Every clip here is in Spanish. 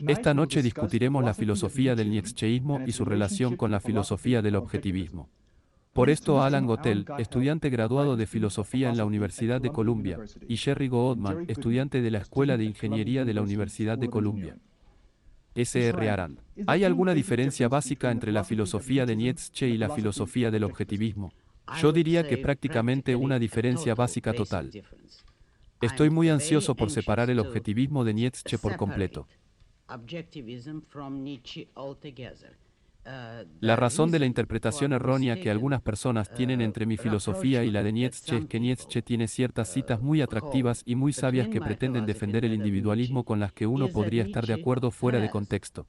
Esta noche discutiremos la filosofía del nietzscheísmo y su relación con la filosofía del objetivismo. Por esto Alan Gotel, estudiante graduado de filosofía en la Universidad de Columbia, y Jerry Goodman, estudiante de la Escuela de Ingeniería de la Universidad de Columbia. S.R. Arand. ¿Hay alguna diferencia básica entre la filosofía de Nietzsche y la filosofía del objetivismo? Yo diría que prácticamente una diferencia básica total. Estoy muy ansioso por separar el objetivismo de Nietzsche por completo. La razón de la interpretación errónea que algunas personas tienen entre mi filosofía y la de Nietzsche es que Nietzsche tiene ciertas citas muy atractivas y muy sabias que pretenden defender el individualismo con las que uno podría estar de acuerdo fuera de contexto.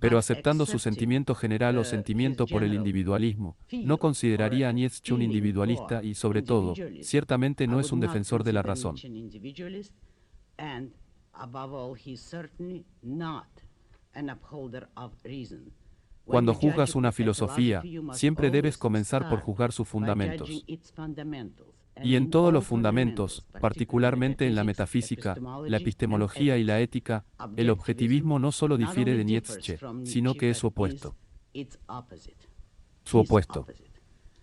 Pero aceptando su sentimiento general o sentimiento por el individualismo, no consideraría a Nietzsche un individualista y, sobre todo, ciertamente no es un defensor de la razón. Cuando juzgas una filosofía, siempre debes comenzar por juzgar sus fundamentos. Y en todos los fundamentos, particularmente en la metafísica, la epistemología y la ética, el objetivismo no solo difiere de Nietzsche, sino que es su opuesto. Su opuesto.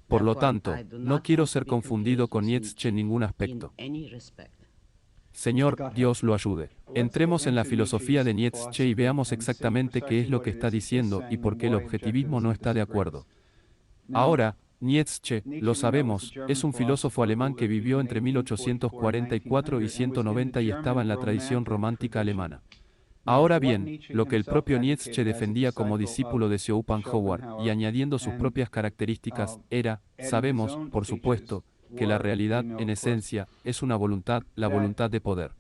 Por lo tanto, no quiero ser confundido con Nietzsche en ningún aspecto. Señor, Dios lo ayude. Entremos en la filosofía de Nietzsche y veamos exactamente qué es lo que está diciendo y por qué el objetivismo no está de acuerdo. Ahora, Nietzsche, lo sabemos, es un filósofo alemán que vivió entre 1844 y 190 y estaba en la tradición romántica alemana. Ahora bien, lo que el propio Nietzsche defendía como discípulo de Schopenhauer, y añadiendo sus propias características, era, sabemos, por supuesto, que la realidad, en esencia, es una voluntad, la voluntad de poder.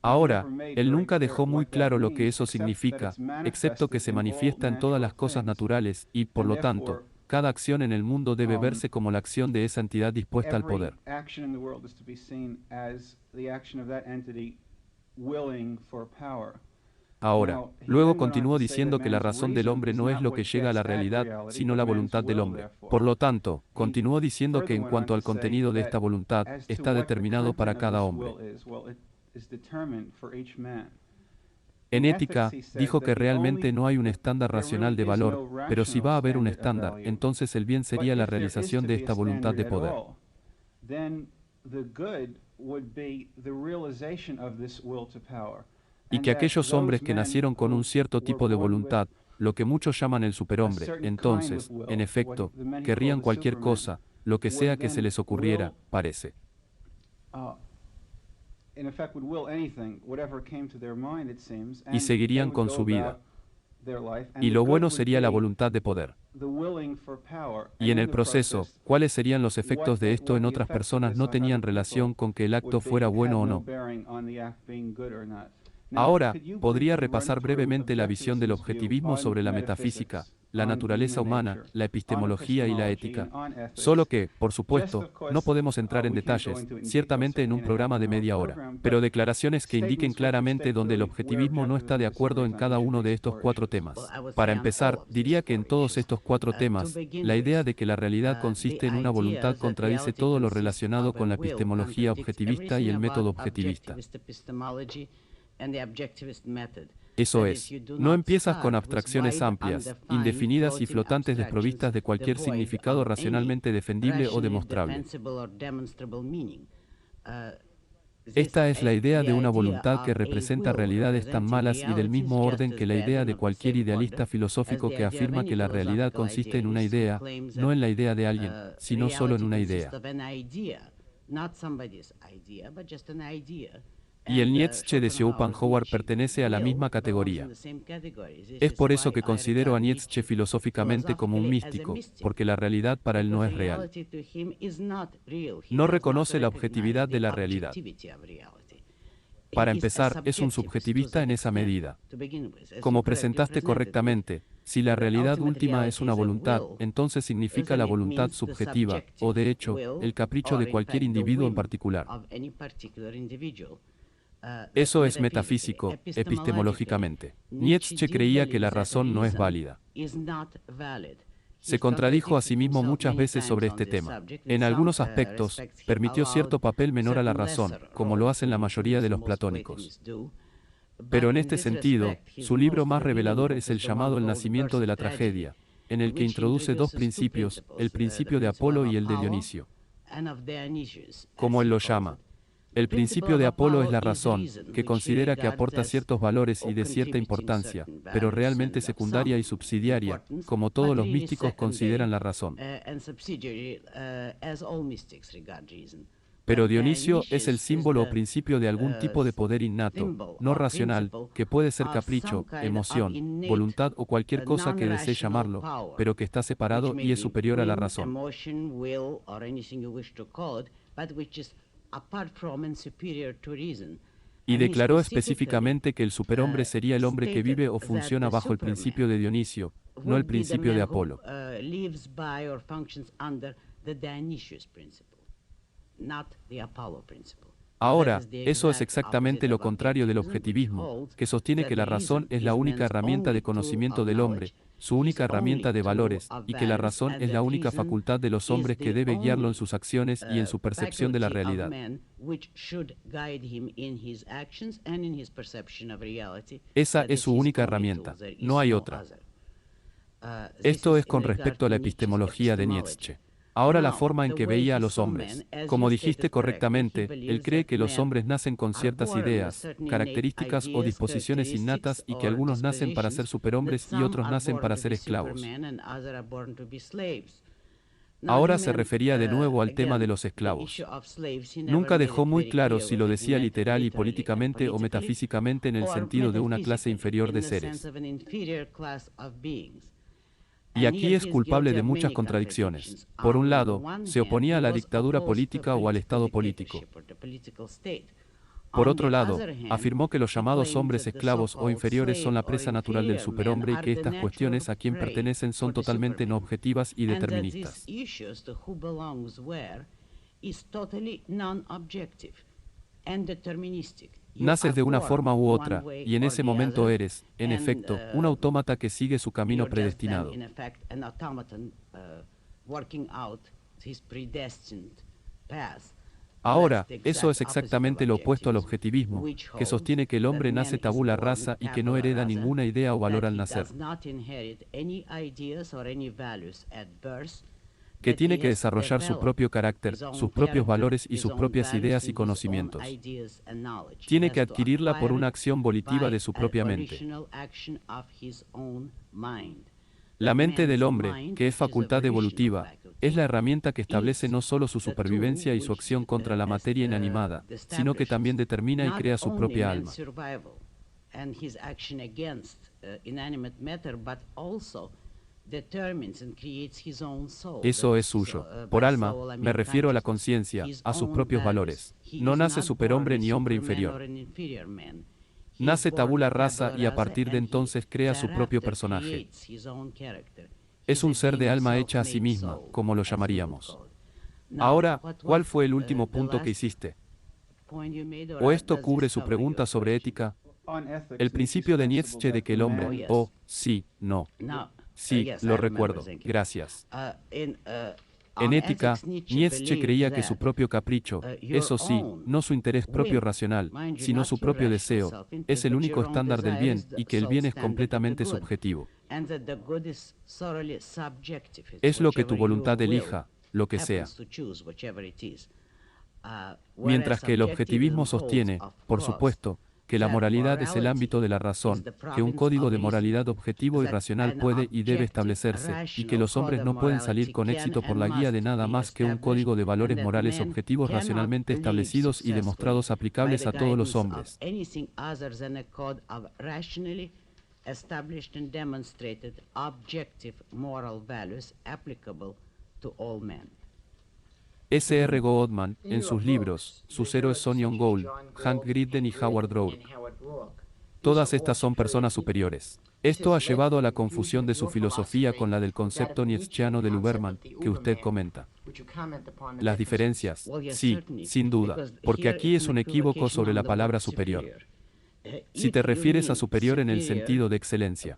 Ahora, él nunca dejó muy claro lo que eso significa, excepto que se manifiesta en todas las cosas naturales, y, por lo tanto, cada acción en el mundo debe verse como la acción de esa entidad dispuesta al poder. Ahora, luego continuó diciendo que la razón del hombre no es lo que llega a la realidad, sino la voluntad del hombre. Por lo tanto, continuó diciendo que en cuanto al contenido de esta voluntad, está determinado para cada hombre. En ética, dijo que realmente no hay un estándar racional de valor, pero si va a haber un estándar, entonces el bien sería la realización de esta voluntad de poder. Y que aquellos hombres que nacieron con un cierto tipo de voluntad, lo que muchos llaman el superhombre, entonces, en efecto, querrían cualquier cosa, lo que sea que se les ocurriera, parece. Y seguirían con su vida. Y lo bueno sería la voluntad de poder. Y en el proceso, ¿cuáles serían los efectos de esto en otras personas? No tenían relación con que el acto fuera bueno o no. Ahora, podría repasar brevemente la visión del objetivismo sobre la metafísica, la naturaleza humana, la epistemología y la ética. Solo que, por supuesto, no podemos entrar en detalles, ciertamente en un programa de media hora, pero declaraciones que indiquen claramente donde el objetivismo no está de acuerdo en cada uno de estos cuatro temas. Para empezar, diría que en todos estos cuatro temas, la idea de que la realidad consiste en una voluntad contradice todo lo relacionado con la epistemología objetivista y el método objetivista. Eso es, no empiezas con abstracciones amplias, indefinidas y flotantes desprovistas de cualquier significado racionalmente defendible o demostrable. Esta es la idea de una voluntad que representa realidades tan malas y del mismo orden que la idea de cualquier idealista filosófico que afirma que la realidad consiste en una idea, no en la idea de alguien, sino solo en una idea. Y el Nietzsche de Schopenhauer pertenece a la misma categoría. Es por eso que considero a Nietzsche filosóficamente como un místico, porque la realidad para él no es real. No reconoce la objetividad de la realidad. Para empezar, es un subjetivista en esa medida. Como presentaste correctamente, si la realidad última es una voluntad, entonces significa la voluntad subjetiva, o de hecho, el capricho de cualquier individuo en particular. Eso es metafísico, epistemológicamente. Nietzsche creía que la razón no es válida. Se contradijo a sí mismo muchas veces sobre este tema. En algunos aspectos, permitió cierto papel menor a la razón, como lo hacen la mayoría de los platónicos. Pero en este sentido, su libro más revelador es el llamado El nacimiento de la tragedia, en el que introduce dos principios, el principio de Apolo y el de Dionisio. Como él lo llama. El principio de Apolo es la razón, que considera que aporta ciertos valores y de cierta importancia, pero realmente secundaria y subsidiaria, como todos los místicos consideran la razón. Pero Dionisio es el símbolo o principio de algún tipo de poder innato, no racional, que puede ser capricho, emoción, voluntad o cualquier cosa que desee llamarlo, pero que está separado y es superior a la razón. Y declaró específicamente que el superhombre sería el hombre que vive o funciona bajo el principio de Dionisio, no el principio de Apolo. Ahora, eso es exactamente lo contrario del objetivismo, que sostiene que la razón es la única herramienta de conocimiento del hombre, su única herramienta de valores, y que la razón es la única facultad de los hombres que debe guiarlo en sus acciones y en su percepción de la realidad. Esa es su única herramienta, no hay otra. Esto es con respecto a la epistemología de Nietzsche. Ahora la forma en que veía a los hombres. Como dijiste correctamente, él cree que los hombres nacen con ciertas ideas, características o disposiciones innatas y que algunos nacen para ser superhombres y otros nacen para ser esclavos. Ahora se refería de nuevo al tema de los esclavos. Nunca dejó muy claro si lo decía literal y políticamente o metafísicamente en el sentido de una clase inferior de seres. Y aquí es culpable de muchas contradicciones. Por un lado, se oponía a la dictadura política o al Estado político. Por otro lado, afirmó que los llamados hombres esclavos o inferiores son la presa natural del superhombre y que estas cuestiones a quien pertenecen son totalmente no objetivas y deterministas. Naces de una forma u otra, y en ese momento eres, en efecto, un autómata que sigue su camino predestinado. Ahora, eso es exactamente lo opuesto al objetivismo, que sostiene que el hombre nace tabula rasa y que no hereda ninguna idea o valor al nacer, que tiene que desarrollar su propio carácter, sus propios valores y sus propias ideas y conocimientos. Tiene que adquirirla por una acción volitiva de su propia mente. La mente del hombre, que es facultad evolutiva, es la herramienta que establece no solo su supervivencia y su acción contra la materia inanimada, sino que también determina y crea su propia alma. Eso es suyo. Por alma, me refiero a la conciencia, a sus propios valores. No nace superhombre ni hombre inferior. Nace tabula rasa y a partir de entonces crea su propio personaje. Es un ser de alma hecha a sí misma, como lo llamaríamos. Ahora, ¿cuál fue el último punto que hiciste? ¿O esto cubre su pregunta sobre ética? El principio de Nietzsche de que el hombre, sí, no. Sí, lo recuerdo, gracias. En ética, Nietzsche creía que su propio capricho, eso sí, no su interés propio racional, sino su propio deseo, es el único estándar del bien y que el bien es completamente subjetivo. Es lo que tu voluntad elija, lo que sea. Mientras que el objetivismo sostiene, por supuesto, que la moralidad es el ámbito de la razón, que un código de moralidad objetivo y racional puede y debe establecerse, y que los hombres no pueden salir con éxito por la guía de nada más que un código de valores morales objetivos racionalmente establecidos y demostrados aplicables a todos los hombres. S.R. Goodman, en sus libros, sus héroes son John Gould, Hank Griden y Howard Roark, Todas estas son personas superiores. Esto ha llevado a la confusión de su filosofía con la del concepto nietzscheano del Uberman, que usted comenta. Las diferencias, sí, sin duda, porque aquí es un equívoco sobre la palabra superior. Si te refieres a superior en el sentido de excelencia.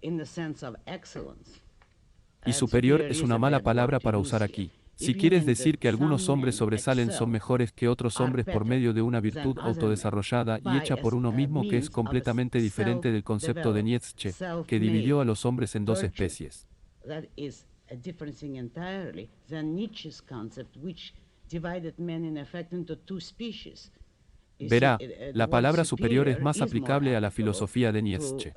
Y superior es una mala palabra para usar aquí. Si quieres decir que algunos hombres sobresalen son mejores que otros hombres por medio de una virtud autodesarrollada y hecha por uno mismo que es completamente diferente del concepto de Nietzsche, que dividió a los hombres en dos especies. Verá, la palabra superior es más aplicable a la filosofía de Nietzsche.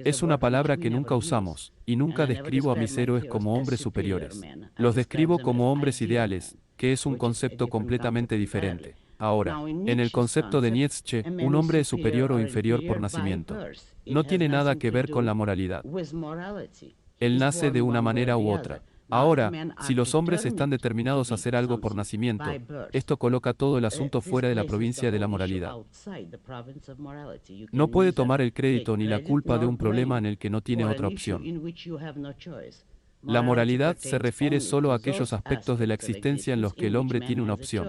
Es una palabra que nunca usamos, y nunca describo a mis héroes como hombres superiores. Los describo como hombres ideales, que es un concepto completamente diferente. Ahora, en el concepto de Nietzsche, un hombre es superior o inferior por nacimiento. No tiene nada que ver con la moralidad. Él nace de una manera u otra. Ahora, si los hombres están determinados a hacer algo por nacimiento, esto coloca todo el asunto fuera de la provincia de la moralidad. No puede tomar el crédito ni la culpa de un problema en el que no tiene otra opción. La moralidad se refiere solo a aquellos aspectos de la existencia en los que el hombre tiene una opción.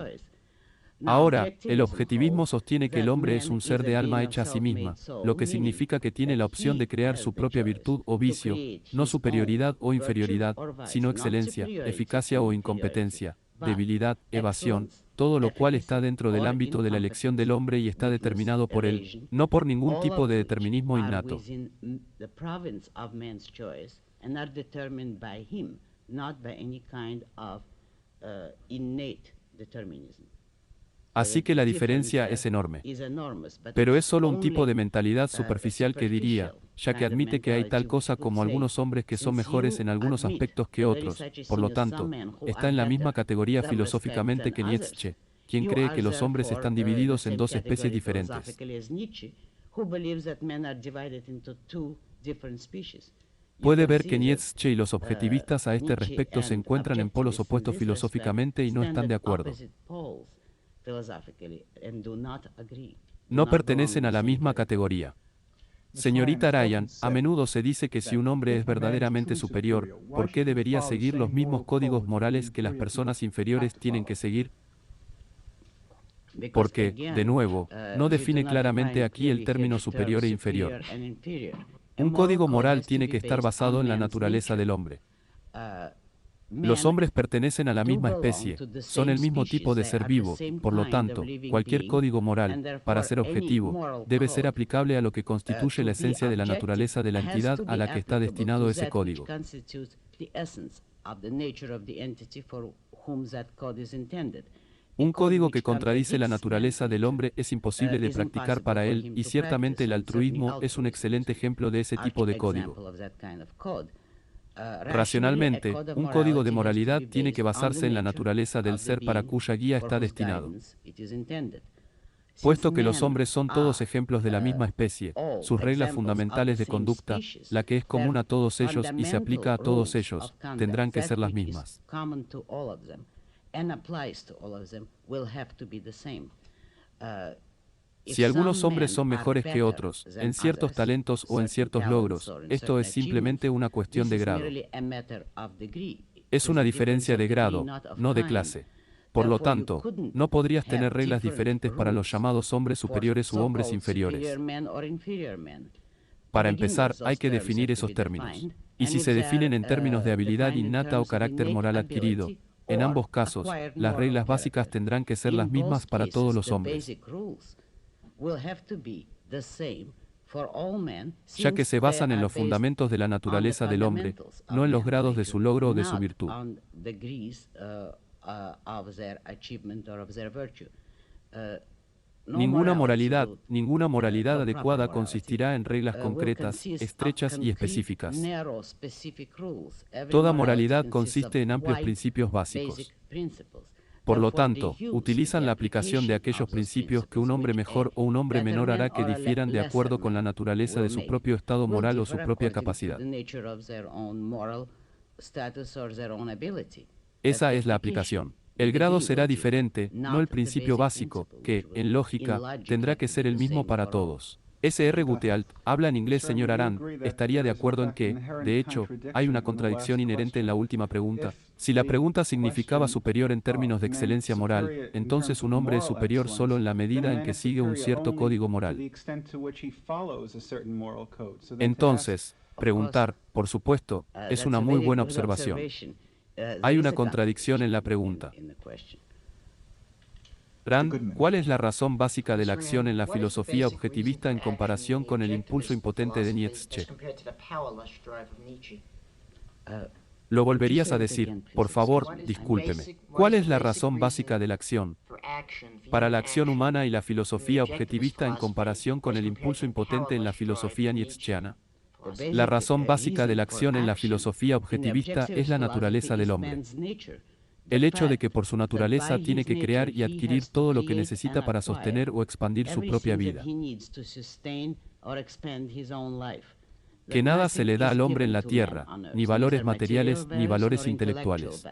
Ahora, el objetivismo sostiene que el hombre es un ser de alma hecha a sí misma, lo que significa que tiene la opción de crear su propia virtud o vicio, no superioridad o inferioridad, sino excelencia, eficacia o incompetencia, debilidad, evasión, todo lo cual está dentro del ámbito de la elección del hombre y está determinado por él, no por ningún tipo de determinismo innato. Así que la diferencia es enorme. Pero es solo un tipo de mentalidad superficial que diría, ya que admite que hay tal cosa como algunos hombres que son mejores en algunos aspectos que otros, por lo tanto, está en la misma categoría filosóficamente que Nietzsche, quien cree que los hombres están divididos en dos especies diferentes. Puede ver que Nietzsche y los objetivistas a este respecto se encuentran en polos opuestos filosóficamente y no están de acuerdo. No pertenecen a la misma categoría. Señorita Ryan, a menudo se dice que si un hombre es verdaderamente superior, ¿por qué debería seguir los mismos códigos morales que las personas inferiores tienen que seguir? Porque, de nuevo, no define claramente aquí el término superior e inferior. Un código moral tiene que estar basado en la naturaleza del hombre. Los hombres pertenecen a la misma especie, son el mismo tipo de ser vivo, por lo tanto, cualquier código moral, para ser objetivo, debe ser aplicable a lo que constituye la esencia de la naturaleza de la entidad a la que está destinado ese código. Un código que contradice la naturaleza del hombre es imposible de practicar para él, y ciertamente el altruismo es un excelente ejemplo de ese tipo de código. Racionalmente, un código de moralidad tiene que basarse en la naturaleza del ser para cuya guía está destinado. Puesto que los hombres son todos ejemplos de la misma especie, sus reglas fundamentales de conducta, la que es común a todos ellos y se aplica a todos ellos, tendrán que ser las mismas. Si algunos hombres son mejores que otros, en ciertos talentos o en ciertos logros, esto es simplemente una cuestión de grado. Es una diferencia de grado, no de clase. Por lo tanto, no podrías tener reglas diferentes para los llamados hombres superiores u hombres inferiores. Para empezar, hay que definir esos términos. Y si se definen en términos de habilidad innata o carácter moral adquirido, en ambos casos, las reglas básicas tendrán que ser las mismas para todos los hombres, ya que se basan en los fundamentos de la naturaleza del hombre, no en los grados de su logro o de su virtud. Ninguna moralidad adecuada consistirá en reglas concretas, estrechas y específicas. Toda moralidad consiste en amplios principios básicos. Por lo tanto, utilizan la aplicación de aquellos principios que un hombre mejor o un hombre menor hará que difieran de acuerdo con la naturaleza de su propio estado moral o su propia capacidad. Esa es la aplicación. El grado será diferente, no el principio básico, que, en lógica, tendrá que ser el mismo para todos. S.R. Gutealt habla en inglés. Señor Arand, estaría de acuerdo en que, de hecho, hay una contradicción inherente en la última pregunta. Si la pregunta significaba superior en términos de excelencia moral, entonces un hombre es superior solo en la medida en que sigue un cierto código moral. Entonces, preguntar, por supuesto, es una muy buena observación. Hay una contradicción en la pregunta. Rand, ¿cuál es la razón básica de la acción en la filosofía objetivista en comparación con el impulso impotente de Nietzsche? Lo volverías a decir, por favor, discúlpeme. ¿Cuál es la razón básica de la acción para la acción humana y la filosofía objetivista en comparación con el impulso impotente en la filosofía nietzscheana? La razón básica de la acción en la filosofía objetivista es la naturaleza del hombre. El hecho de que por su naturaleza tiene que crear y adquirir todo lo que necesita para sostener o expandir su propia vida. Que nada se le da al hombre en la tierra, ni valores materiales ni valores intelectuales.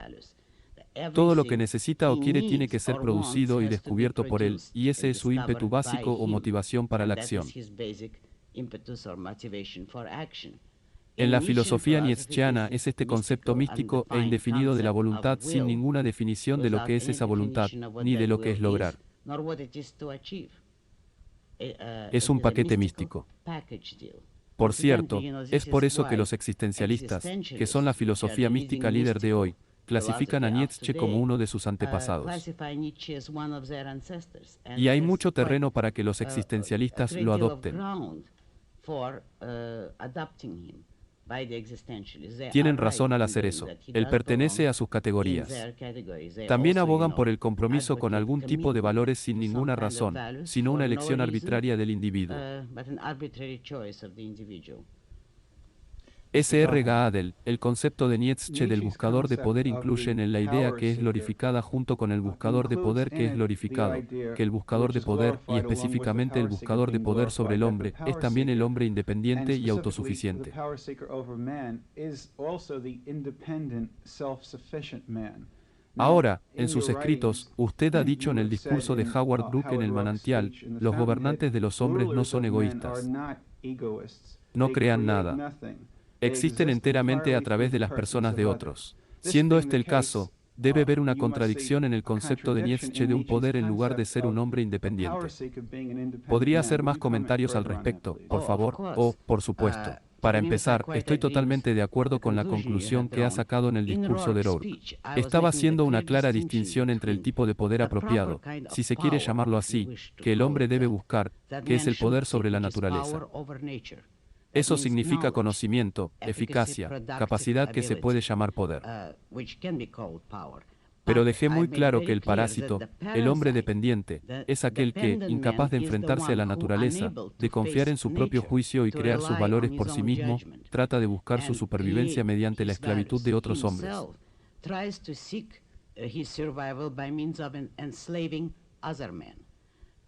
Todo lo que necesita o quiere tiene que ser producido y descubierto por él, y ese es su ímpetu básico o motivación para la acción. En la filosofía nietzscheana es este concepto místico e indefinido de la voluntad sin ninguna definición de lo que es esa voluntad, ni de lo que es lograr. Es un paquete místico. Por cierto, es por eso que los existencialistas, que son la filosofía mística líder de hoy, clasifican a Nietzsche como uno de sus antepasados. Y hay mucho terreno para que los existencialistas lo adopten. Tienen razón al hacer eso. Él pertenece a sus categorías. También abogan por el compromiso con algún tipo de valores sin ninguna razón, sino una elección arbitraria del individuo. S.R. Gaadel, el concepto de Nietzsche del buscador de poder incluye en la idea que es glorificada junto con el buscador de poder que es glorificado, que el buscador de poder, y específicamente el buscador de poder sobre el hombre, es también el hombre independiente y autosuficiente. Ahora, en sus escritos, usted ha dicho en el discurso de Howard Brooke en El Manantial, los gobernantes de los hombres no son egoístas. No crean nada. Existen enteramente a través de las personas de otros. Siendo este el caso, debe haber una contradicción en el concepto de Nietzsche de un poder en lugar de ser un hombre independiente. ¿Podría hacer más comentarios al respecto, por favor? Por supuesto. Para empezar, estoy totalmente de acuerdo con la conclusión que ha sacado en el discurso de Rourke. Estaba haciendo una clara distinción entre el tipo de poder apropiado, si se quiere llamarlo así, que el hombre debe buscar, que es el poder sobre la naturaleza. Eso significa conocimiento, eficacia, capacidad que se puede llamar poder. Pero dejé muy claro que el parásito, el hombre dependiente, es aquel que, incapaz de enfrentarse a la naturaleza, de confiar en su propio juicio y crear sus valores por sí mismo, trata de buscar su supervivencia mediante la esclavitud de otros hombres.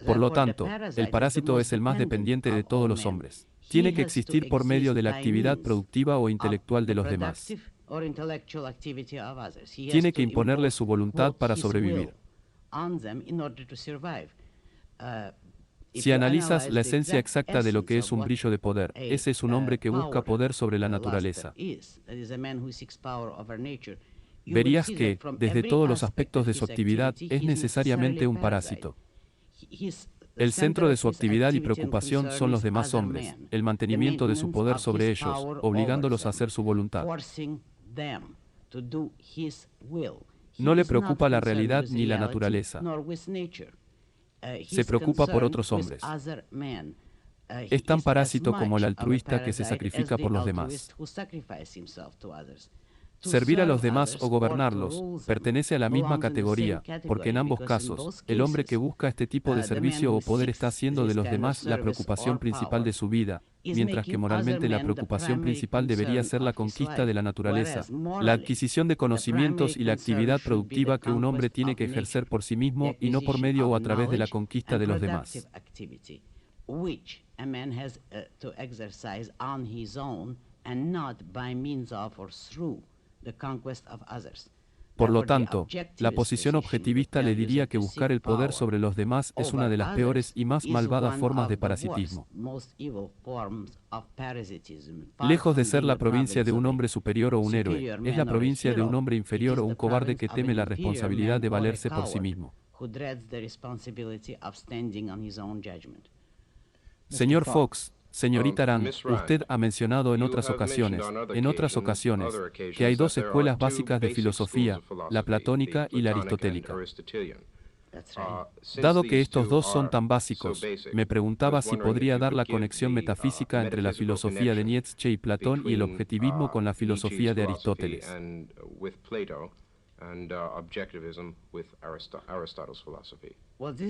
Por lo tanto, el parásito es el más dependiente de todos los hombres. Tiene que existir por medio de la actividad productiva o intelectual de los demás. Tiene que imponerles su voluntad para sobrevivir. Si analizas la esencia exacta de lo que es un brillo de poder, ese es un hombre que busca poder sobre la naturaleza. Verías que, desde todos los aspectos de su actividad, es necesariamente un parásito. El centro de su actividad y preocupación son los demás hombres, el mantenimiento de su poder sobre ellos, obligándolos a hacer su voluntad. No le preocupa la realidad ni la naturaleza. Se preocupa por otros hombres. Es tan parásito como el altruista que se sacrifica por los demás. Servir a los demás o gobernarlos pertenece a la misma categoría, porque en ambos casos, el hombre que busca este tipo de servicio o poder está haciendo de los demás la preocupación principal de su vida, mientras que moralmente la preocupación principal debería ser la conquista de la naturaleza, la adquisición de conocimientos y la actividad productiva que un hombre tiene que ejercer por sí mismo y no por medio o a través de la conquista de los demás. Por lo tanto, la posición objetivista le diría que buscar el poder sobre los demás es una de las peores y más malvadas formas de parasitismo. Lejos de ser la provincia de un hombre superior o un héroe, es la provincia de un hombre inferior o un cobarde que teme la responsabilidad de valerse por sí mismo. Señor Fox, señorita Rand, usted ha mencionado en otras ocasiones, que hay dos escuelas básicas de filosofía, la platónica y la aristotélica. Dado que estos dos son tan básicos, me preguntaba si podría dar la conexión metafísica entre la filosofía de Nietzsche y Platón y el objetivismo con la filosofía de Aristóteles.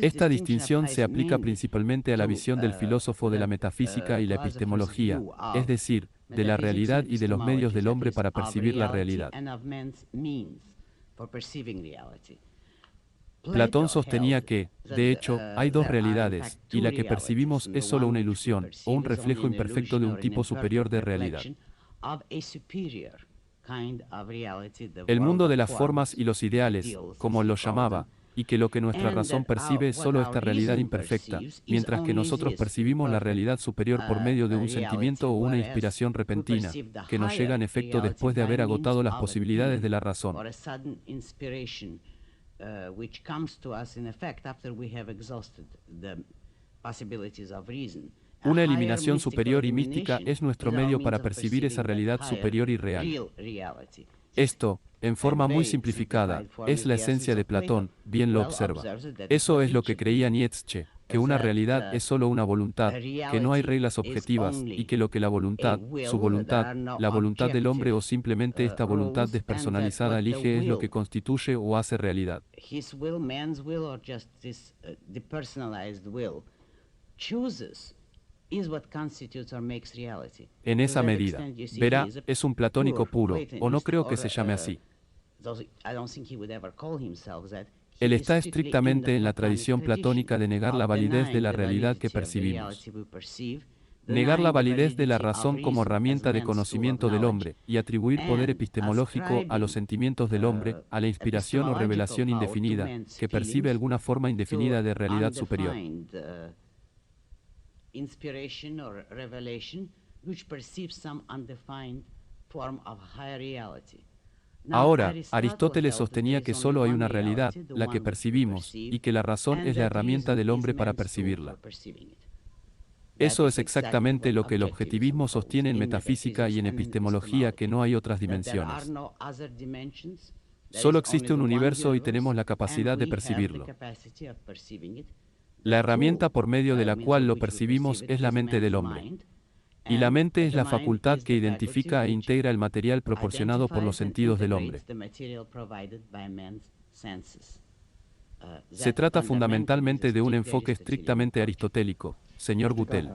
Esta distinción se aplica principalmente a la visión del filósofo de la metafísica y la epistemología, es decir, de la realidad y de los medios del hombre para percibir la realidad. Platón sostenía que, de hecho, hay dos realidades, y la que percibimos es solo una ilusión, o un reflejo imperfecto de un tipo superior de realidad. El mundo de las formas y los ideales, como lo llamaba, y que lo que nuestra razón percibe es solo esta realidad imperfecta, mientras que nosotros percibimos la realidad superior por medio de un sentimiento o una inspiración repentina, que nos llega en efecto después de haber agotado las posibilidades de la razón. Una eliminación superior y mística es nuestro medio para percibir esa realidad superior y real. Esto, en forma muy simplificada, es la esencia de Platón, bien lo observa. Eso es lo que creía Nietzsche, que una realidad es solo una voluntad, que no hay reglas objetivas, y que lo que la voluntad, su voluntad, la voluntad del hombre o simplemente esta voluntad despersonalizada elige es lo que constituye o hace realidad. En esa medida, verá, es un platónico puro, o no creo que se llame así. Él está estrictamente en la tradición platónica de negar la validez de la realidad que percibimos. Negar la validez de la razón como herramienta de conocimiento del hombre, y atribuir poder epistemológico a los sentimientos del hombre, a la inspiración o revelación indefinida, que percibe alguna forma indefinida de realidad superior. Ahora, Aristóteles sostenía que solo hay una realidad, la que percibimos, y que la razón es la herramienta del hombre para percibirla. Eso es exactamente lo que el objetivismo sostiene en metafísica y en epistemología, que no hay otras dimensiones. Solo existe un universo y tenemos la capacidad de percibirlo. La herramienta por medio de la cual lo percibimos es la mente del hombre. Y la mente es la facultad que identifica e integra el material proporcionado por los sentidos del hombre. Se trata fundamentalmente de un enfoque estrictamente aristotélico, señor Gutel.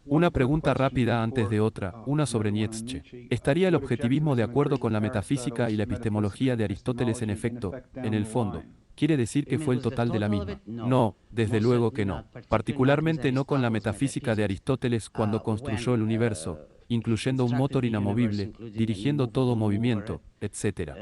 Una pregunta rápida antes de otra, una sobre Nietzsche. ¿Estaría el objetivismo de acuerdo con la metafísica y la epistemología de Aristóteles en efecto, en el fondo? ¿Quiere decir que fue el total de la misma? No, desde luego que no. Particularmente no con la metafísica de Aristóteles cuando construyó el universo, incluyendo un motor inamovible, dirigiendo todo movimiento, etc.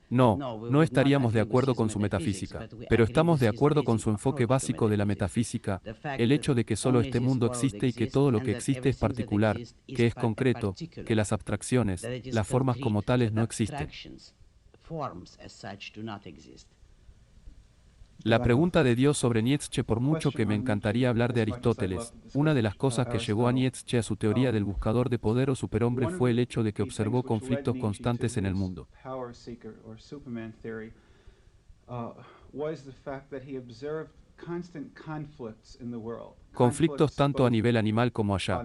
No, no estaríamos de acuerdo con su metafísica, pero estamos de acuerdo con su enfoque básico de la metafísica, el hecho de que solo este mundo existe y que todo lo que existe es particular, que es concreto, que las abstracciones, las formas como tales no existen. La pregunta de Dios sobre Nietzsche, por mucho que me encantaría hablar de Aristóteles, una de las cosas que llevó a Nietzsche a su teoría del buscador de poder o superhombre fue el hecho de que observó conflictos constantes en el mundo. Conflictos tanto a nivel animal como allá.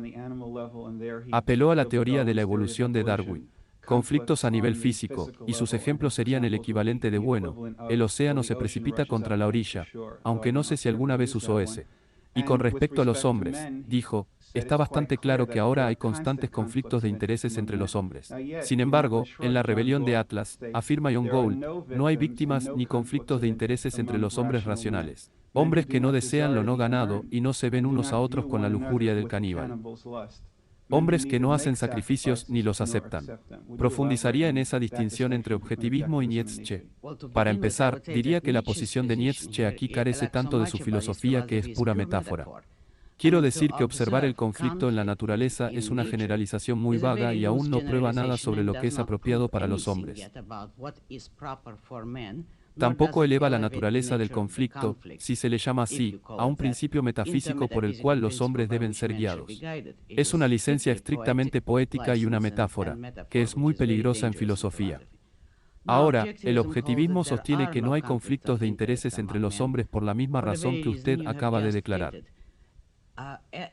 Apeló a la teoría de la evolución de Darwin. Conflictos a nivel físico, y sus ejemplos serían el equivalente de bueno, el océano se precipita contra la orilla, aunque no sé si alguna vez usó ese. Y con respecto a los hombres, dijo, está bastante claro que ahora hay constantes conflictos de intereses entre los hombres. Sin embargo, en la rebelión de Atlas, afirma John Gould, no hay víctimas ni conflictos de intereses entre los hombres racionales. Hombres que no desean lo no ganado y no se ven unos a otros con la lujuria del caníbal. Hombres que no hacen sacrificios ni los aceptan. Profundizaría en esa distinción entre objetivismo y Nietzsche. Para empezar, diría que la posición de Nietzsche aquí carece tanto de su filosofía que es pura metáfora. Quiero decir que observar el conflicto en la naturaleza es una generalización muy vaga y aún no prueba nada sobre lo que es apropiado para los hombres. Tampoco eleva la naturaleza del conflicto, si se le llama así, a un principio metafísico por el cual los hombres deben ser guiados. Es una licencia estrictamente poética y una metáfora, que es muy peligrosa en filosofía. Ahora, el objetivismo sostiene que no hay conflictos de intereses entre los hombres por la misma razón que usted acaba de declarar.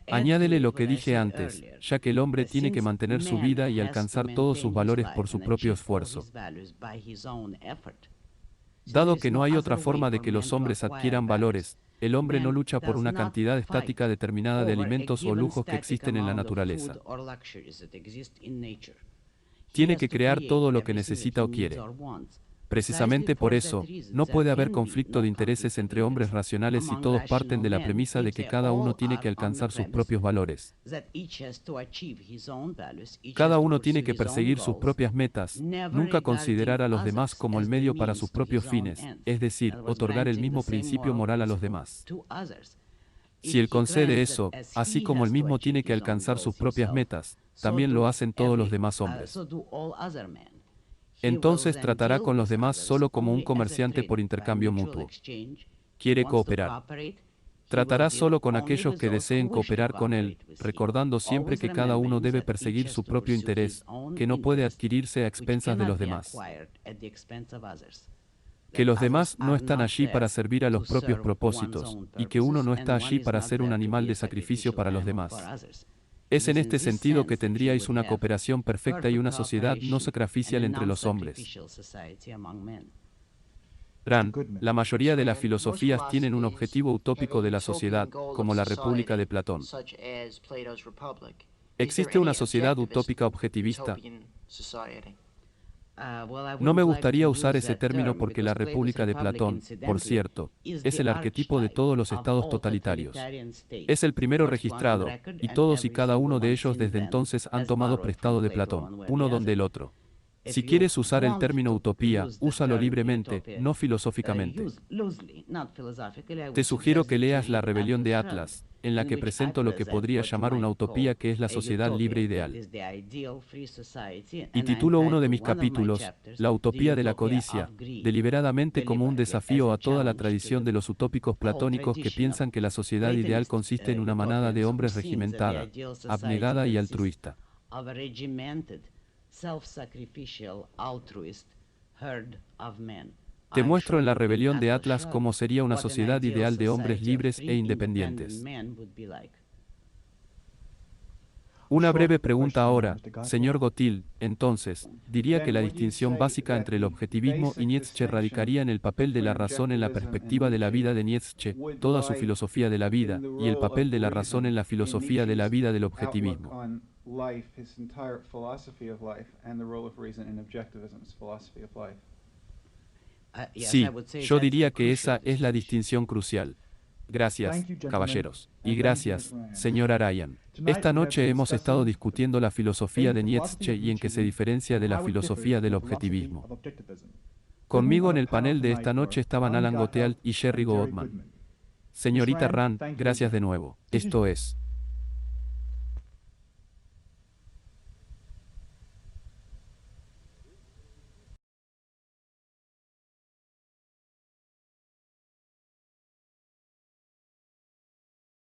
Añádele lo que dije antes, ya que el hombre tiene que mantener su vida y alcanzar todos sus valores por su propio esfuerzo. Dado que no hay otra forma de que los hombres adquieran valores, el hombre no lucha por una cantidad estática determinada de alimentos o lujos que existen en la naturaleza. Tiene que crear todo lo que necesita o quiere. Precisamente por eso, no puede haber conflicto de intereses entre hombres racionales si todos parten de la premisa de que cada uno tiene que alcanzar sus propios valores. Cada uno tiene que perseguir sus propias metas, nunca considerar a los demás como el medio para sus propios fines, es decir, otorgar el mismo principio moral a los demás. Si él concede eso, así como él mismo tiene que alcanzar sus propias metas, también lo hacen todos los demás hombres. Entonces tratará con los demás solo como un comerciante por intercambio mutuo. Quiere cooperar. Tratará solo con aquellos que deseen cooperar con él, recordando siempre que cada uno debe perseguir su propio interés, que no puede adquirirse a expensas de los demás. Que los demás no están allí para servir a los propios propósitos, y que uno no está allí para ser un animal de sacrificio para los demás. Es en este sentido que tendríais una cooperación perfecta y una sociedad no sacrificial entre los hombres. Rand, la mayoría de las filosofías tienen un objetivo utópico de la sociedad, como la República de Platón. ¿Existe una sociedad utópica objetivista? No me gustaría usar ese término porque la República de Platón, por cierto, es el arquetipo de todos los estados totalitarios. Es el primero registrado, y todos y cada uno de ellos desde entonces han tomado prestado de Platón, uno donde el otro. Si quieres usar el término utopía, úsalo libremente, no filosóficamente. Te sugiero que leas La rebelión de Atlas, en la que presento lo que podría llamar una utopía que es la sociedad libre ideal. Y titulo uno de mis capítulos, La utopía de la codicia, deliberadamente como un desafío a toda la tradición de los utópicos platónicos que piensan que la sociedad ideal consiste en una manada de hombres regimentada, abnegada y altruista. Te muestro en La rebelión de Atlas cómo sería una sociedad ideal de hombres libres e independientes. Una breve pregunta ahora, señor Gotil. Entonces, diría que la distinción básica entre el objetivismo y Nietzsche radicaría en el papel de la razón en la perspectiva de la vida de Nietzsche, toda su filosofía de la vida, y el papel de la razón en la filosofía de la vida del objetivismo. Sí, yo diría que esa es la distinción crucial. Gracias, caballeros. Y gracias, señor Arayan. Esta noche hemos estado discutiendo la filosofía de Nietzsche y en qué se diferencia de la filosofía del objetivismo. Conmigo en el panel de esta noche estaban Alan Gottlieb y Jerry Goodman. Señorita Rand, gracias de nuevo. Esto es